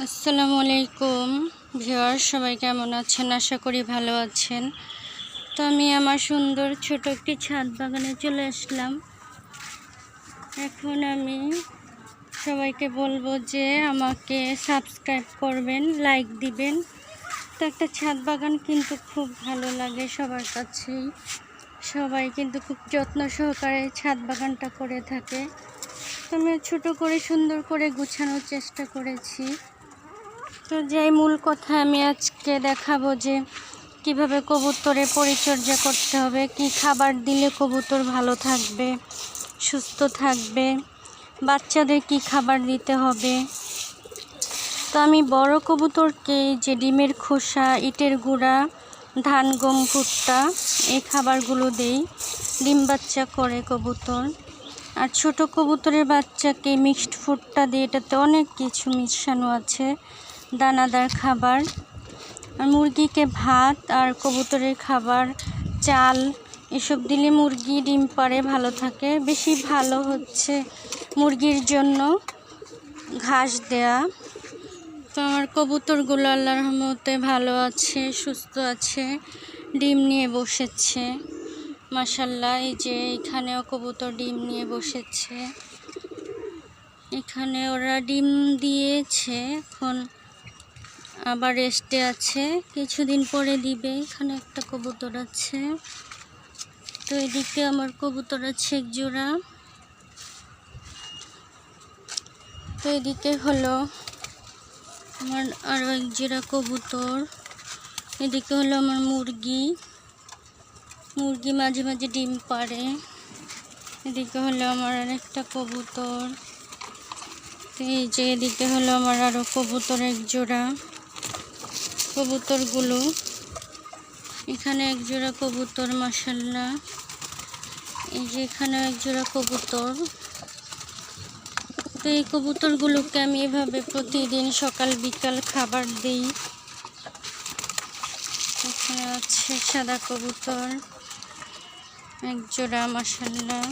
আসসালামু আলাইকুম ভিউয়ার, সবাই কেমন আছেন? আশা করি ভালো আছেন। তো আমি আমার সুন্দর ছোট একটি ছাদ বাগানে চলে আসলাম। এখন আমি সবাইকে বলবো যে আমাকে সাবস্ক্রাইব করবেন, লাইক দিবেন। তো একটা ছাদ বাগান কিন্তু খুব ভালো লাগে সবার কাছেই। সবাই কিন্তু খুব যত্ন সহকারে ছাদ বাগানটা করে থাকে। তো আমি ছোটো করে সুন্দর করে গুছানোর চেষ্টা করেছি। তো যেই মূল কথা আমি আজকে দেখাবো যে কিভাবে কবুতরের পরিচর্যা করতে হবে, কি খাবার দিলে কবুতর ভালো থাকবে, সুস্থ থাকবে, বাচ্চাদের কি খাবার দিতে হবে। তো আমি বড় কবুতরকে যে ডিমের খোসা, ইটের গুঁড়া, ধান, গম, ভুট্টা এই খাবারগুলো দেই। ডিম বাচ্চা করে কবুতর। আর ছোট কবুতরের বাচ্চাকে মিক্সড ফুডটা দিই। এটাতে অনেক কিছু মিশানো আছে, দানাদার খাবার। আর মুরগিকে ভাত আর কবুতরের খাবার, চাল এসব দিলে মুরগি ডিম পাড়ে, ভালো থাকে। বেশি ভালো হচ্ছে মুরগির জন্য ঘাস দেয়া। তো আমার কবুতরগুলো আল্লাহর রহমতে ভালো আছে, সুস্থ আছে, ডিম নিয়ে বসেছে মাশাআল্লাহ। এই যে এখানেও কবুতর ডিম নিয়ে বসেছে। এখানে ওরা ডিম দিয়েছে, এখন আবার রেস্টে আছে, কিছুদিন পরে দিবে। এখানে একটা কবুতর আছে। তো এদিকে আমার কবুতর আছে এক জোড়া। তো এদিকে হলো আমার আরও এক জোড়া কবুতর। এদিকে হলো আমার মুরগি মাঝে মাঝে ডিম পাড়ে। এদিকে হলো আমার আরেকটা কবুতর। তো এই যে এদিকে হলো আমার আরও কবুতর এক জোড়া। কবুতরগুলো এখানে এক জোড়া কবুতর মাশাআল্লাহ। এই যে এখানে এক জোড়া কবুতর। তো এই কবুতরগুলোকে আমি এভাবে প্রতিদিন সকাল বিকাল খাবার দিই। এখানে আছে সাদা কবুতর এক জোড়া মাশাআল্লাহ।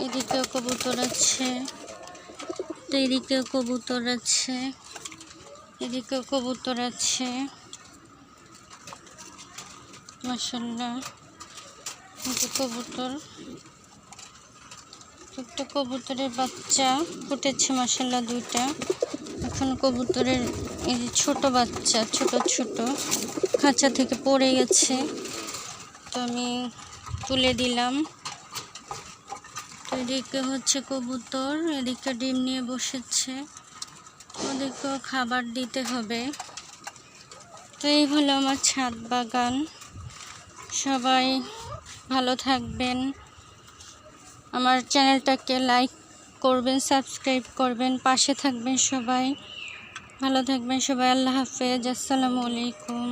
এদিকেও কবুতর আছে, তো এদিকেও কবুতর আছে, এদিকেও কবুতর আছে মাশাআল্লাহ। এই কবুতর, একটা কবুতরের বাচ্চা ফুটেছে মাশাআল্লাহ, দুইটা। এখন কবুতরের এই যে ছোট বাচ্চা, ছোট খাঁচা থেকে পড়ে গেছে, তো আমি তুলে দিলাম। তো এদিকে হচ্ছে কবুতর, এদিকে ডিম নিয়ে বসেছে, ওদেরকেও খাবার দিতে হবে। তো এই হলো আমার ছাদ বাগান। সবাই ভালো থাকবেন, আমার চ্যানেলটাকে লাইক করবেন, সাবস্ক্রাইব করবেন, পাশে থাকবেন। সবাই ভালো থাকবেন সবাই। আল্লাহ হাফেজ, আসসালামু আলাইকুম।